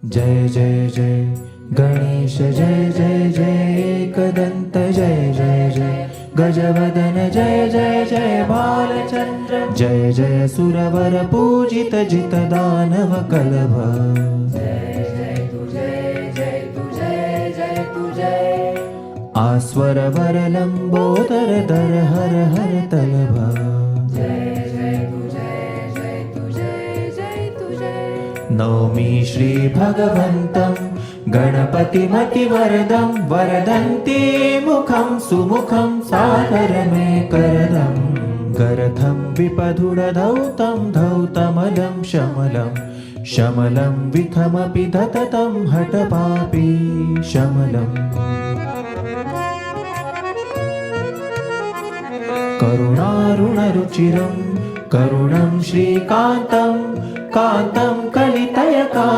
जय जय जय गणेश जय जय जय एकदन्त जय जय जय गजवदन जय जय जय बालचन्द्र जय जय सुरवर पूजित जित दानव कलभ आस्वर वर लंबोदर दर हर हर तलभ नौमि श्री भगवन्तं गणपतिमतिवरदं वरदन्ति मुखं सुमुखं सागरमेकरदं गरथं विपधुरधौतं धौतमलं शमलं शमलं विखमपि दततं हठपापी शमलम् करुणारुणरुचिरं करुणं श्रीकान्तं कान्तं कलितयकान्तं